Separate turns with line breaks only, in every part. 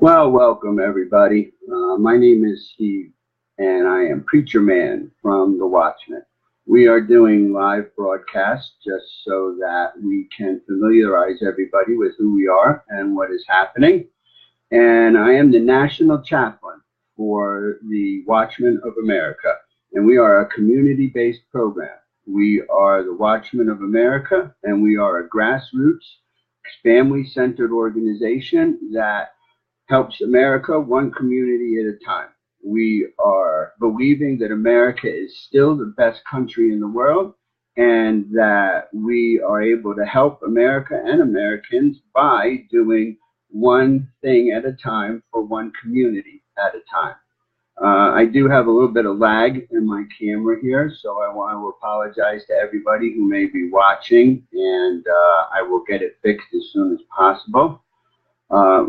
Well, welcome everybody. My name is Steve, and I am Preacherman from The Watchman. We are doing live broadcasts just so that we can familiarize everybody with who we are and what is happening. And I am the national chaplain for the Watchmen of America, and we are a community-based program. We are the Watchmen of America, and we are a grassroots, family-centered organization that helps America one community at a time. We are believing that America is still the best country in the world and that we are able to help America and Americans by doing one thing at a time for one community at a time. I do have a little bit of lag in my camera here, so I want to apologize to everybody who may be watching, and I will get it fixed as soon as possible.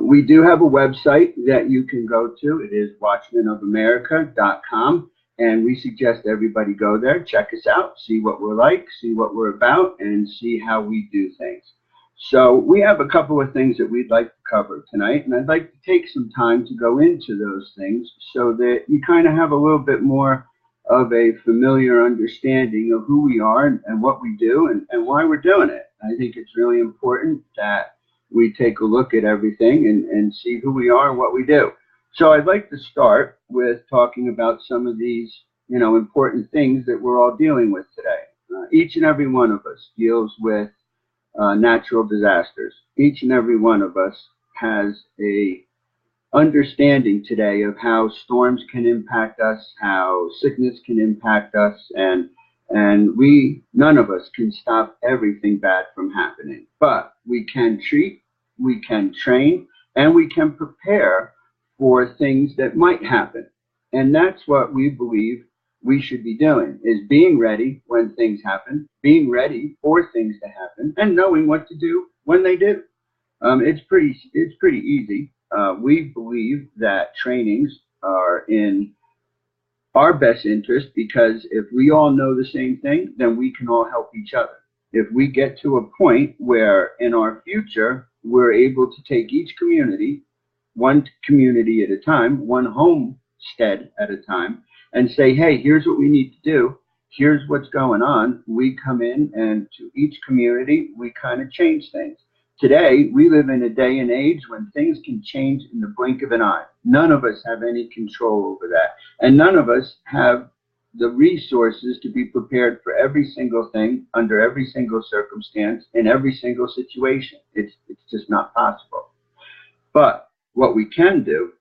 We do have a website that you can go to. It is watchmenofamerica.com, and we suggest everybody go there, check us out, see what we're like, see what we're about, and see how we do things. So we have a couple of things that we'd like to cover tonight, and I'd like to take some time to go into those things so that you kind of have a little bit more of a familiar understanding of who we are and what we do and why we're doing it. I think it's really important that we take a look at everything and see who we are and what we do. So I'd like to start with talking about some of these, important things that we're all dealing with today. Each and every one of us deals with natural disasters. Each and every one of us has a understanding today of how storms can impact us, how sickness can impact us, and none of us can stop everything bad from happening, but we can treat, we can train, and we can prepare for things that might happen. And that's what we believe we should be doing, is being ready when things happen, being ready for things to happen, and knowing what to do when they do. It's pretty easy. We believe that trainings are in our best interest because if we all know the same thing, then we can all help each other. If we get to a point where in our future, we're able to take each community, one community at a time, one homestead at a time, and say, hey, here's what we need to do. Here's what's going on. We come in and to each community, we kind of change things. Today, we live in a day and age when things can change in the blink of an eye. None of us have any control over that. And none of us have the resources to be prepared for every single thing, under every single circumstance, in every single situation. It's just not possible. But what we can do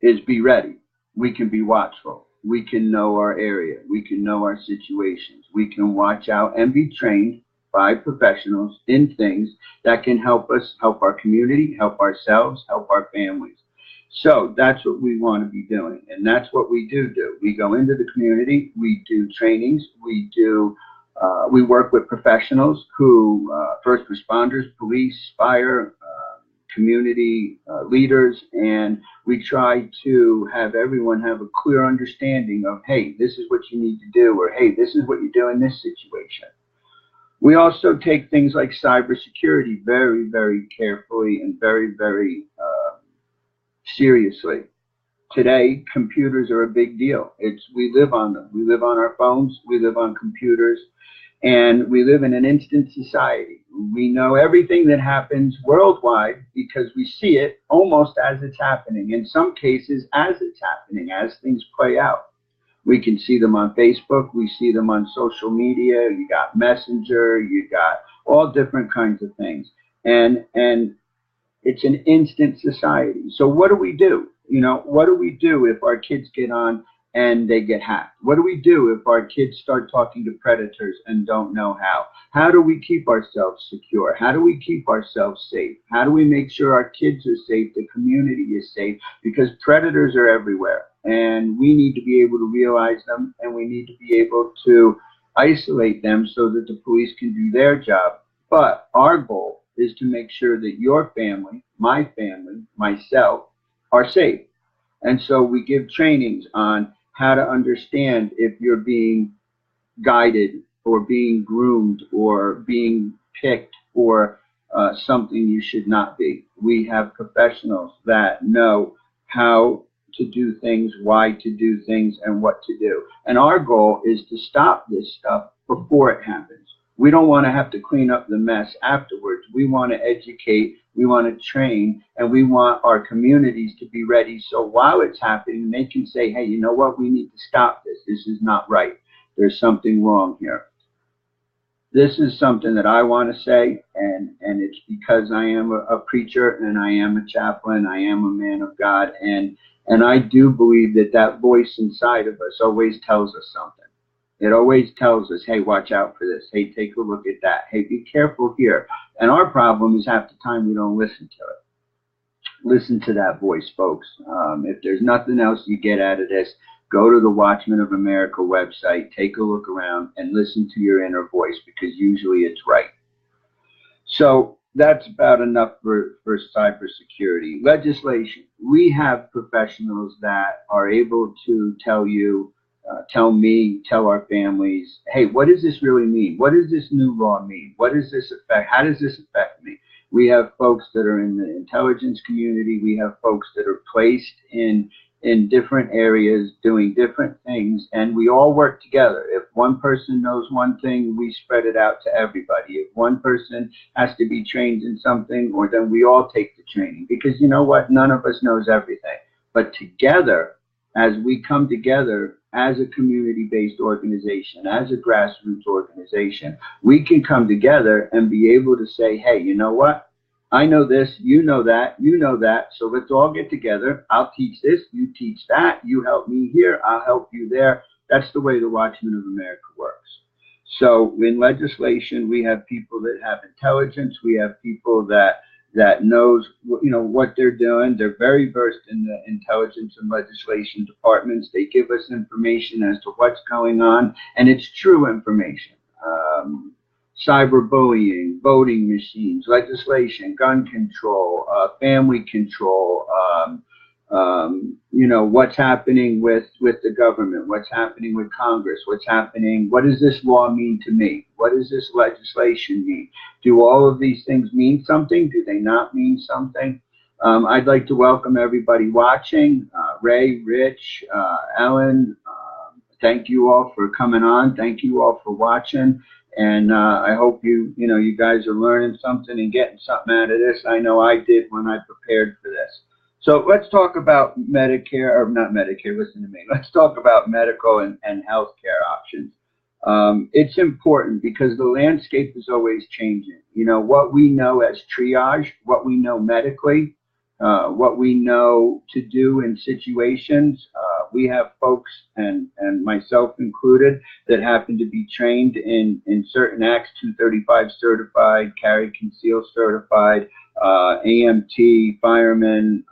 is be ready. We can be watchful. We can know our area. We can know our situations. We can watch out and be trained by professionals in things that can help us, help our community, help ourselves, help our families. So that's what we want to be doing, and that's what we do. We go into the community, we do trainings, we work with professionals who, first responders, police, fire, community leaders, and we try to have everyone have a clear understanding of, hey, this is what you need to do, or hey, this is what you do in this situation. We also take things like cybersecurity very, very carefully and very, very seriously. Today, computers are a big deal. We live on them. We live on our phones. We live on computers. And we live in an instant society. We know everything that happens worldwide because we see it almost as it's happening. In some cases, as it's happening, as things play out. We can see them on Facebook. We see them on social media. You got Messenger. You got all different kinds of things. And it's an instant society. So what do we do? What do we do if our kids get on and they get hacked? What do we do if our kids start talking to predators and don't know how? How do we keep ourselves secure? How do we keep ourselves safe? How do we make sure our kids are safe, the community is safe? Because predators are everywhere, and we need to be able to realize them, and we need to be able to isolate them so that the police can do their job. But our goal is to make sure that your family, myself, are safe. And so we give trainings on how to understand if you're being guided or being groomed or being picked or something you should not be. We have professionals that know how to do things, why to do things, and what to do. And our goal is to stop this stuff before it happens. We don't want to have to clean up the mess afterwards. We want to educate, we want to train, and we want our communities to be ready. So while it's happening, they can say, hey, you know what? We need to stop this. This is not right. There's something wrong here. This is something that I want to say, and it's because I am a preacher, and I am a chaplain, I am a man of God, and I do believe that that voice inside of us always tells us something. It always tells us, hey, watch out for this. Hey, take a look at that. Hey, be careful here. And our problem is half the time we don't listen to it. Listen to that voice, folks. If there's nothing else you get out of this, go to the Watchmen of America website, take a look around, and listen to your inner voice, because usually it's right. So that's about enough for cybersecurity. Legislation. We have professionals that are able to tell you, tell me, tell our families, hey, what does this really mean? What does this new law mean? What does this affect? How does this affect me? We have folks that are in the intelligence community. We have folks that are placed in different areas doing different things, and we all work together. If one person knows one thing, we spread it out to everybody. If one person has to be trained in something, or then we all take the training, because you know what? None of us knows everything. But together, as we come together as a community-based organization, as a grassroots organization, we can come together and be able to say, hey, you know what? I know this, you know that, so let's all get together. I'll teach this, you teach that, you help me here, I'll help you there. That's the way the Watchmen of America works. So in legislation, we have people that have intelligence, we have people that knows, you know, what they're doing. They're very versed in the intelligence and legislation departments. They give us information as to what's going on, and it's true information. Cyberbullying, voting machines, legislation, gun control, family control, you know, what's happening with the government, what's happening with Congress, what's happening, what does this law mean to me? What does this legislation mean? Do all of these things mean something? Do they not mean something? I'd like to welcome everybody watching, Ray, Rich, Ellen, thank you all for coming on. Thank you all for watching. And I hope you guys are learning something and getting something out of this. I know I did when I prepared for this. So let's talk about Medicare, or not Medicare, listen to me. Let's talk about medical and healthcare options. It's important because the landscape is always changing. You know, what we know as triage, what we know medically, what we know to do in situations. We have folks, and myself included, that happen to be trained in certain acts, 235 certified, carry conceal certified, AMT, fireman.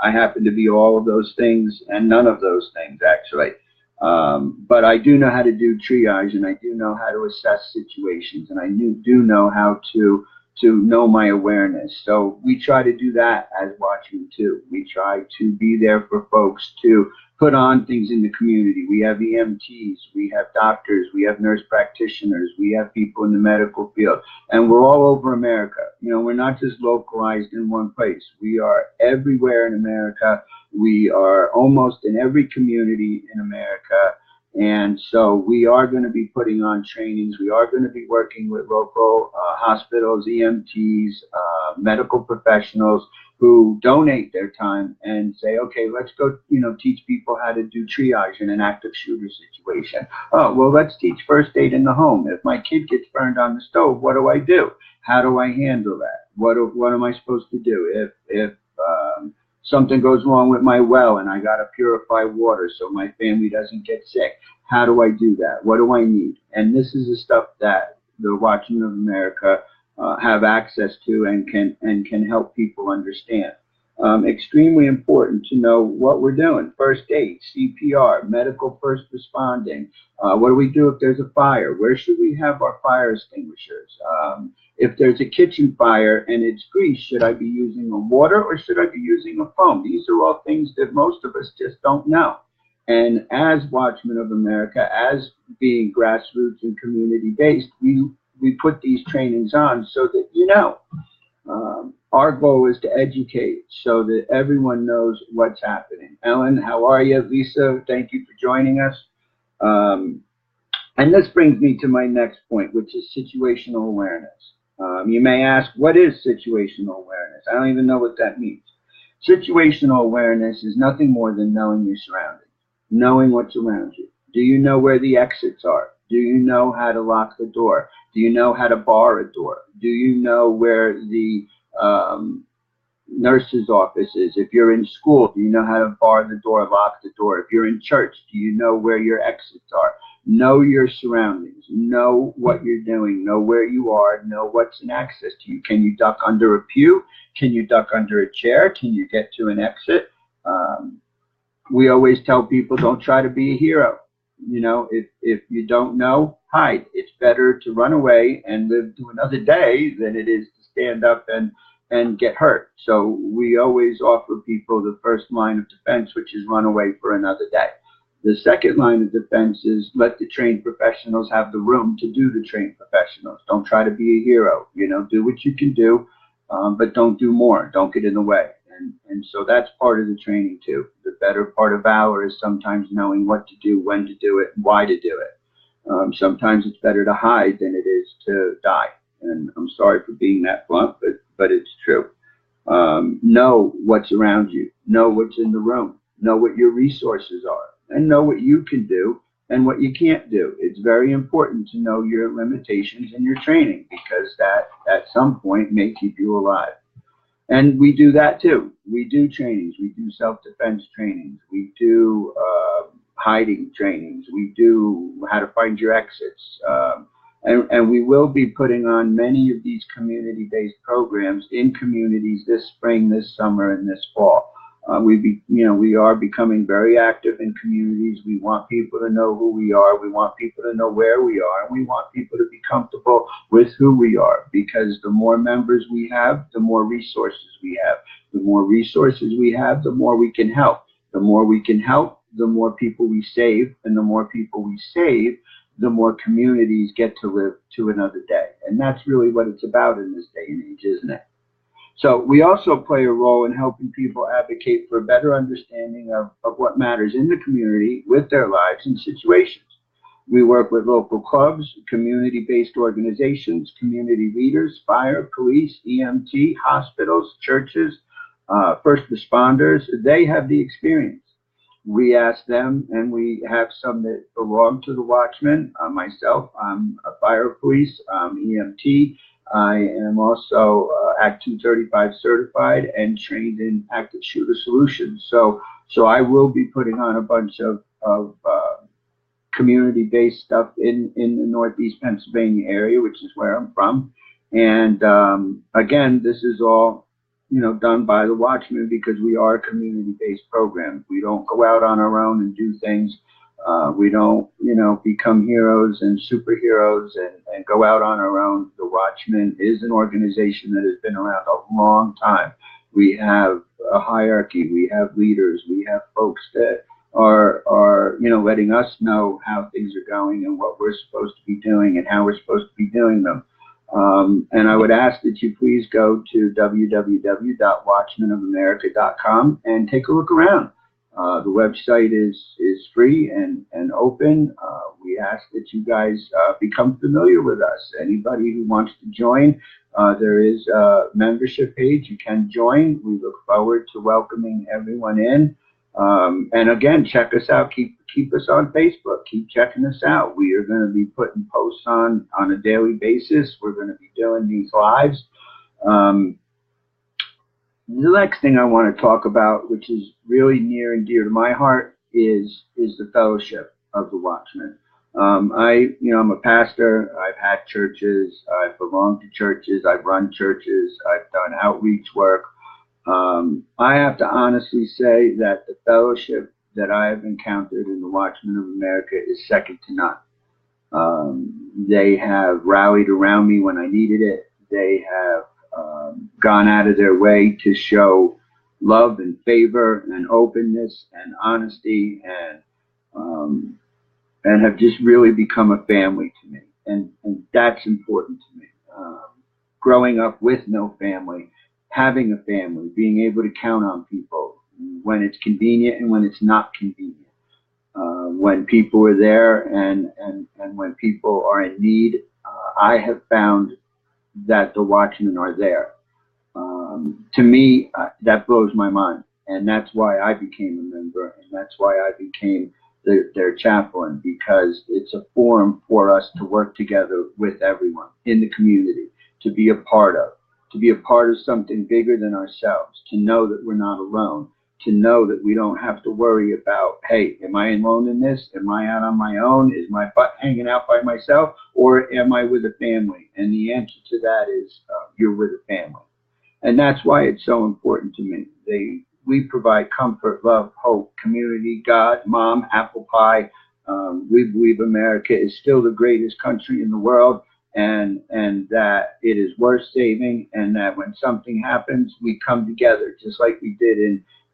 I happen to be all of those things and none of those things, actually. But I do know how to do triage, and I do know how to assess situations, and I do know how to know my awareness. So we try to do that as Watchmen too. We try to be there for folks to put on things in the community. We have EMTs, we have doctors, we have nurse practitioners, we have people in the medical field, and we're all over America. You know, we're not just localized in one place. We are everywhere in America. We are almost in every community in America. And so we are going to be putting on trainings. We are going to be working with local hospitals, EMTs, medical professionals who donate their time and say, okay, let's go, teach people how to do triage in an active shooter situation. Oh, well, let's teach first aid in the home. If my kid gets burned on the stove, what do I do? How do I handle that? What am I supposed to do? If something goes wrong with my well and I got to purify water so my family doesn't get sick, how do I do that? What do I need? And this is the stuff that the Watchmen of America have access to and can help people understand. Extremely important to know what we're doing. First aid, CPR, medical first responding. What do we do if there's a fire? Where should we have our fire extinguishers? If there's a kitchen fire and it's grease, should I be using a water or should I be using a foam? These are all things that most of us just don't know. And as Watchmen of America, as being grassroots and community-based, we we put these trainings on so that you know. Our goal is to educate so that everyone knows what's happening. Ellen, how are you? Lisa, thank you for joining us. And this brings me to my next point, which is situational awareness. You may ask, what is situational awareness? I don't even know what that means. Situational awareness is nothing more than knowing your surroundings, knowing what's around you. Do you know where the exits are? Do you know how to lock the door? Do you know how to bar a door? Do you know where the nurse's office is? If you're in school, do you know how to bar the door, lock the door? If you're in church, do you know where your exits are? Know your surroundings. Know what you're doing. Know where you are. Know what's in access to you. Can you duck under a pew? Can you duck under a chair? Can you get to an exit? We always tell people, don't try to be a hero. You know, if you don't know, hide. It's better to run away and live to another day than it is to stand up and get hurt. So we always offer people the first line of defense, which is run away for another day. The second line of defense is let the trained professionals have the room to do the trained professionals. Don't try to be a hero. You know, do what you can do, but don't do more. Don't get in the way. And so that's part of the training too. The better part of valor is sometimes knowing what to do, when to do it, and why to do it. Sometimes it's better to hide than it is to die. And I'm sorry for being that blunt, but it's true. Know what's around you. Know what's in the room. Know what your resources are. And know what you can do and what you can't do. It's very important to know your limitations in your training because that at some point may keep you alive. And we do that too. We do trainings. We do self-defense trainings. We do hiding trainings. We do how to find your exits. And we will be putting on many of these community-based programs in communities this spring, this summer, and this fall. We are becoming very active in communities. We want people to know who we are. We want people to know where we are. And we want people to be comfortable with who we are, because the more members we have, the more resources we have. The more resources we have, the more we can help. The more we can help, the more people we save. And the more people we save, the more communities get to live to another day. And that's really what it's about in this day and age, isn't it? So we also play a role in helping people advocate for a better understanding of what matters in the community with their lives and situations. We work with local clubs, community-based organizations, community leaders, fire, police, EMT, hospitals, churches, first responders. They have the experience. We ask them, and we have some that belong to the Watchmen. Myself, I'm a fire police, EMT. I am also Act 235 certified and trained in active shooter solutions. So I will be putting on a bunch of community-based stuff in the Northeast Pennsylvania area, which is where I'm from. And again, this is all done by the Watchmen because we are a community-based program. We don't go out on our own and do things. We don't, become heroes and superheroes and go out on our own. The Watchmen is an organization that has been around a long time. We have a hierarchy. We have leaders. We have folks that are letting us know how things are going and what we're supposed to be doing and how we're supposed to be doing them. And I would ask that you please go to www.watchmenofamerica.com and take a look around. The website is free and open. We ask that you guys become familiar with us. Anybody who wants to join, there is a membership page. You can join. We look forward to welcoming everyone in. And again, check us out. Keep us on Facebook. Keep checking us out. We are going to be putting posts on a daily basis. We're going to be doing these lives. The next thing I want to talk about, which is really near and dear to my heart, is the fellowship of the Watchmen. I'm a pastor. I've had churches. I've belonged to churches. I've run churches. I've done outreach work. I have to honestly say that the fellowship that I have encountered in the Watchmen of America is second to none. They have rallied around me when I needed it. They have gone out of their way to show love and favor and openness and honesty and have just really become a family to me. and that's important to me. Growing up with no family, having a family, being able to count on people when it's convenient and when it's not convenient. When people are there and when people are in need, I have found that the Watchmen are there. To me, that blows my mind. And that's why I became a member, and that's why I became their chaplain, because it's a forum for us to work together with everyone in the community, to be a part of something bigger than ourselves, to know that we're not alone, to know that we don't have to worry about, hey, am I alone in this? Am I out on my own? Is my butt hanging out by myself? Or am I with a family? And the answer to that is you're with a family. And that's why it's so important to me. We provide comfort, love, hope, community, God, mom, apple pie. We believe America is still the greatest country in the world, and that it is worth saving, and that when something happens, we come together, just like we did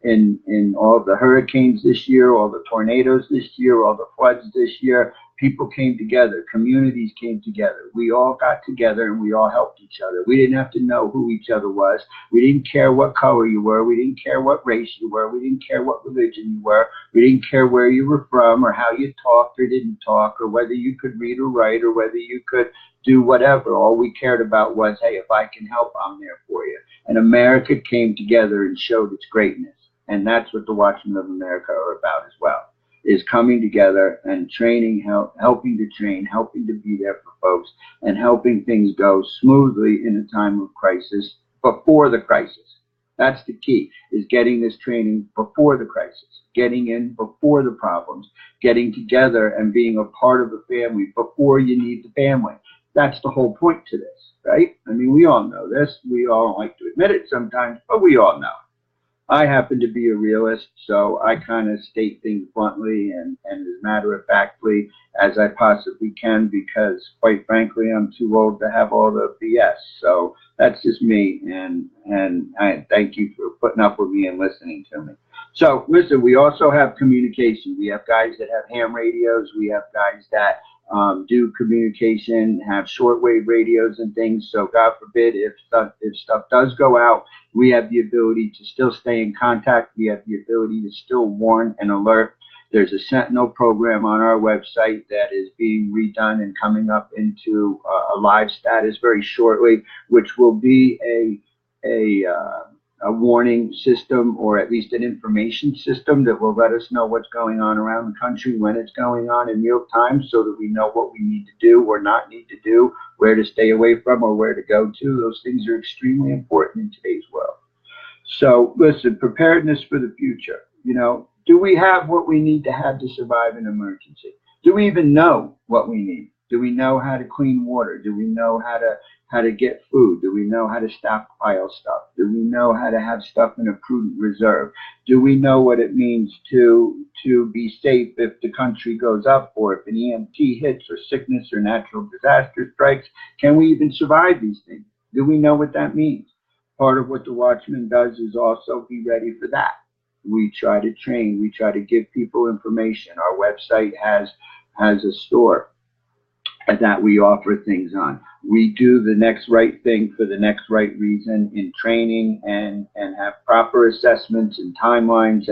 in all the hurricanes this year, all the tornadoes this year, all the floods this year. People came together, communities came together. We all got together and we all helped each other. We didn't have to know who each other was. We didn't care what color you were. We didn't care what race you were. We didn't care what religion you were. We didn't care where you were from or how you talked or didn't talk or whether you could read or write or whether you could do whatever. All we cared about was, hey, if I can help, I'm there for you. And America came together and showed its greatness. And that's what the Watchmen of America are about as well, is coming together and training, helping to train, helping to be there for folks, and helping things go smoothly in a time of crisis, before the crisis. That's the key, is getting this training before the crisis, getting in before the problems, getting together and being a part of a family before you need the family. That's the whole point to this, right? I mean, we all know this. We all don't like to admit it sometimes, but we all know. I happen to be a realist, so I kind of state things bluntly and as matter-of-factly as I possibly can, because, quite frankly, I'm too old to have all the BS. So that's just me, and I thank you for putting up with me and listening to me. So, listen, we also have communication. We have guys that have ham radios. We have guys that do communication, have shortwave radios and things. So God forbid if stuff does go out, we have the ability to still stay in contact. We have the ability to still warn and alert. There's a Sentinel program on our website that is being redone and coming up into a live status very shortly, which will be a warning system, or at least an information system that will let us know what's going on around the country, when it's going on in real time, so that we know what we need to do or not need to do, where to stay away from or where to go to. Those things are extremely important in today's world. So listen, preparedness for the future. You know, do we have what we need to have to survive an emergency? Do we even know what we need? Do we know how to clean water? Do we know how to get food? Do we know how to stockpile stuff? Do we know how to have stuff in a prudent reserve? Do we know what it means to be safe if the country goes up, or if an EMT hits, or sickness or natural disaster strikes? Can we even survive these things? Do we know what that means? Part of what the Watchman does is also be ready for that. We try to train. We try to give people information. Our website has a store that we offer things on. We do the next right thing for the next right reason in training, and have proper assessments and timelines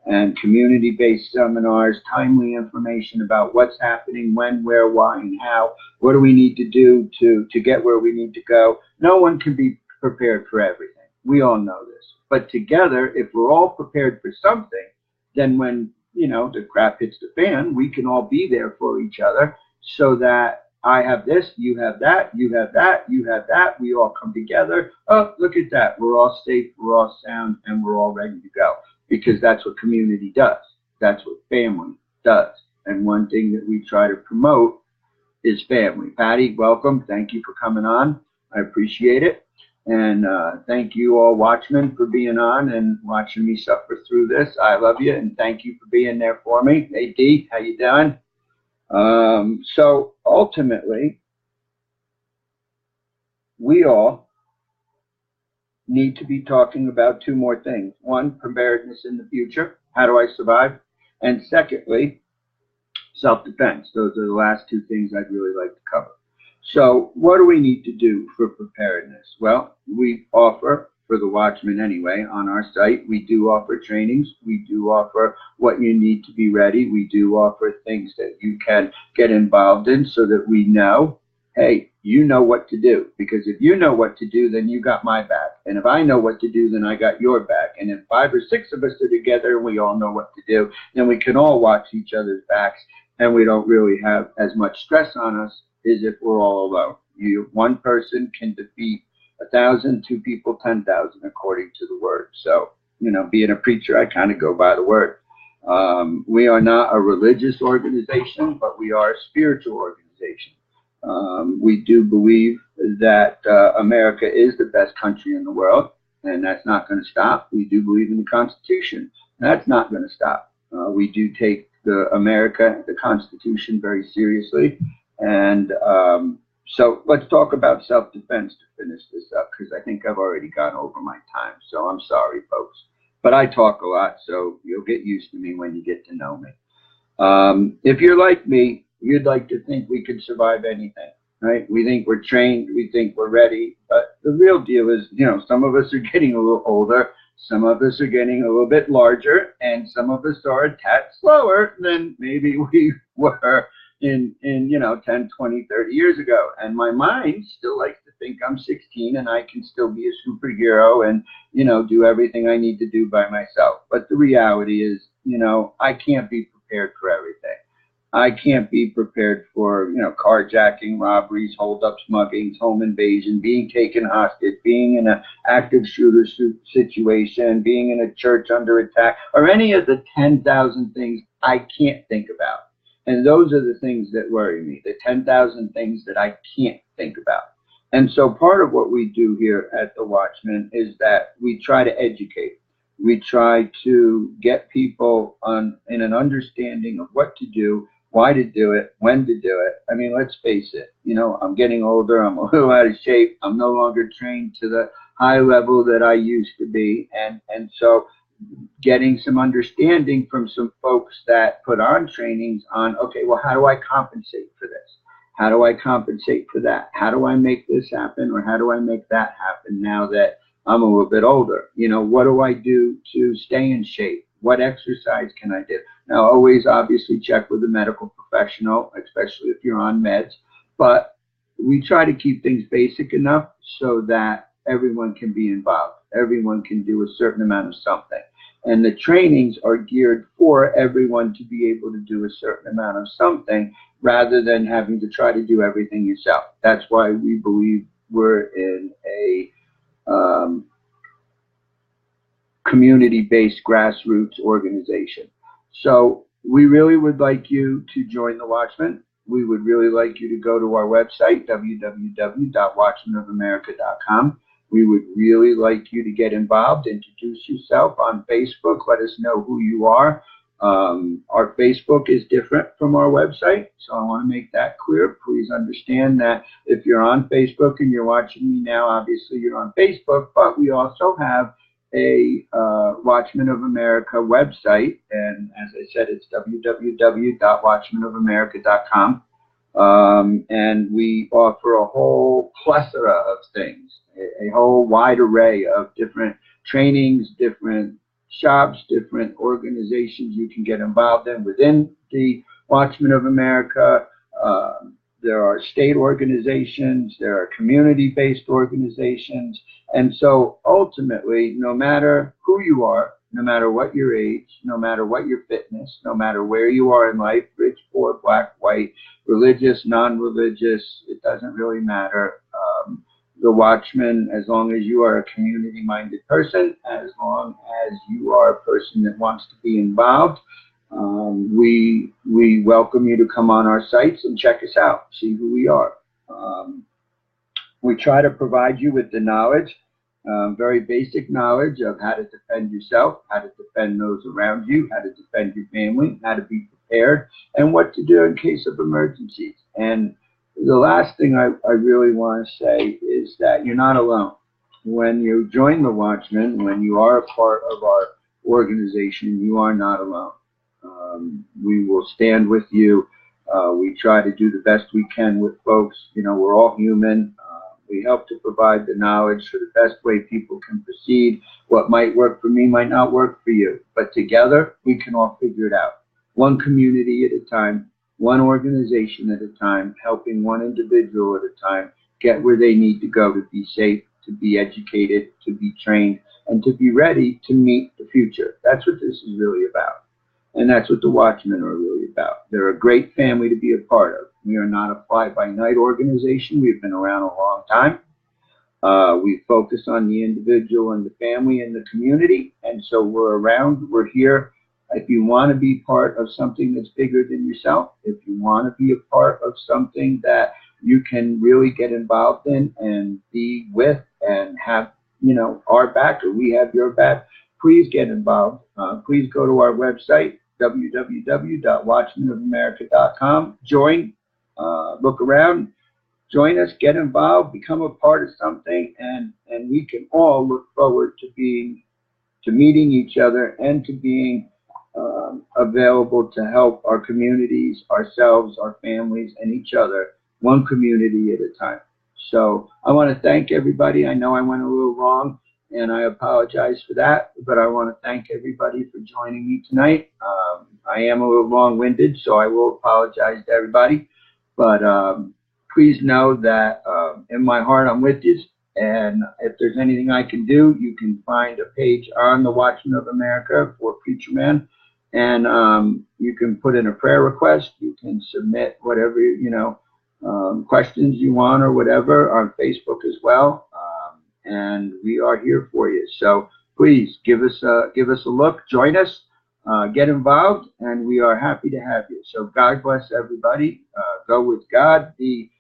and community-based seminars, timely information about what's happening, when, where, why, and how. What do we need to do to get where we need to go? No one can be prepared for everything. We all know this. But together, if we're all prepared for something, then when, you know, the crap hits the fan, we can all be there for each other, so that I have this, you have that, you have that, you have that. We all come together. Oh, look at that. We're all safe, we're all sound, and we're all ready to go. Because that's what community does. That's what family does. And one thing that we try to promote is family. Patty, welcome. Thank you for coming on. I appreciate it. And thank you all Watchmen for being on and watching me suffer through this. I love you, and thank you for being there for me. Hey, Dee, how you doing? So ultimately, we all need to be talking about two more things. One, preparedness in the future. How do I survive? And secondly, self-defense. Those are the last two things I'd really like to cover. So what do we need to do for preparedness? Well, we offer, for the Watchman anyway, on our site, we do offer trainings. We do offer what you need to be ready. We do offer things that you can get involved in so that we know, hey, you know what to do. Because if you know what to do, then you got my back. And if I know what to do, then I got your back. And if 5 or 6 of us are together and we all know what to do, then we can all watch each other's backs, and we don't really have as much stress on us as if we're all alone. One person can defeat 1,000, 2 people 10,000, according to the word. So, being a preacher, I kind of go by the word. We are not a religious organization, but we are a spiritual organization. We do believe that America is the best country in the world, and that's not going to stop. We do believe in the Constitution. That's not going to stop. We do take the Constitution very seriously. And so let's talk about self-defense to finish this up, because I think I've already gone over my time. So I'm sorry, folks. But I talk a lot, so you'll get used to me when you get to know me. If you're like me, you'd like to think we could survive anything, right? We think we're trained, we think we're ready, but the real deal is, some of us are getting a little older, some of us are getting a little bit larger, and some of us are a tad slower than maybe we were in 10, 20, 30 years ago. And my mind still likes to think I'm 16 and I can still be a superhero and, do everything I need to do by myself. But the reality is, I can't be prepared for everything. I can't be prepared for, carjacking, robberies, holdups, muggings, home invasion, being taken hostage, being in an active shooter situation, being in a church under attack, or any of the 10,000 things I can't think about. And those are the things that worry me, the 10,000 things that I can't think about. And so part of what we do here at the Watchman is that we try to educate. We try to get people in an understanding of what to do, why to do it, when to do it. I mean, let's face it, I'm getting older, I'm a little out of shape, I'm no longer trained to the high level that I used to be. And so getting some understanding from some folks that put on trainings on, okay, well, how do I compensate for this? How do I compensate for that? How do I make this happen, or how do I make that happen now that I'm a little bit older? What do I do to stay in shape? What exercise can I do? Now, always obviously check with a medical professional, especially if you're on meds, but we try to keep things basic enough so that everyone can be involved. Everyone can do a certain amount of something. And the trainings are geared for everyone to be able to do a certain amount of something rather than having to try to do everything yourself. That's why we believe we're in a community-based grassroots organization. So we really would like you to join the Watchman. We would really like you to go to our website, www.watchmanofamerica.com. We would really like you to get involved, introduce yourself on Facebook, let us know who you are. Our Facebook is different from our website, so I want to make that clear. Please understand that if you're on Facebook and you're watching me now, obviously you're on Facebook, but we also have a Watchman of America website, and as I said, it's www.watchmanofamerica.com, and we offer a whole plethora of things, a whole wide array of different trainings, different shops, different organizations you can get involved in within the Watchman of America. There are state organizations, there are community-based organizations, and so ultimately, no matter who you are, no matter what your age, no matter what your fitness, no matter where you are in life, rich, poor, black, white, religious, non-religious, it doesn't really matter. The Watchman, as long as you are a community-minded person, as long as you are a person that wants to be involved, we welcome you to come on our sites and check us out, see who we are. We try to provide you with the knowledge, very basic knowledge of how to defend yourself, how to defend those around you, how to defend your family, how to be prepared, and what to do in case of emergencies. And the last thing I really want to say is that you're not alone. When you join the Watchman, when you are a part of our organization, you are not alone. We will stand with you We try to do the best we can with folks. You know, we're all human. We help to provide the knowledge for the best way people can proceed. What might work for me might not work for you, but together we can all figure it out. One community at a time, one organization at a time, helping one individual at a time get where they need to go to be safe, to be educated, to be trained, and to be ready to meet the future. That's what this is really about. And that's what the Watchmen are really about. They're a great family to be a part of. We are not a fly-by-night organization. We've been around a long time. We focus on the individual and the family and the community. And so we're around. We're here. If you want to be part of something that's bigger than yourself, if you want to be a part of something that you can really get involved in and be with and have, you know, our back, or we have your back, please get involved. Please go to our website, www.watchmenofamerica.com. Join, look around, join us, get involved, become a part of something, and we can all look forward to meeting each other and to being available to help our communities, ourselves, our families, and each other, one community at a time. So I want to thank everybody. I know I went a little long, and I apologize for that, but I want to thank everybody for joining me tonight. I am a little long-winded, so I will apologize to everybody, but please know that in my heart I'm with you, and if there's anything I can do, you can find a page on the Watchmen of America for Preacherman, and you can put in a prayer request. You can submit whatever, you know, questions you want or whatever on Facebook as well. And we are here for you. So please give us a look, join us, get involved, and we are happy to have you. So God bless everybody. Go with God. Be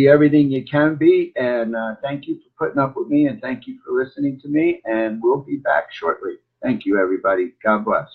everything you can be. And thank you for putting up with me, and thank you for listening to me. And we'll be back shortly. Thank you, everybody. God bless.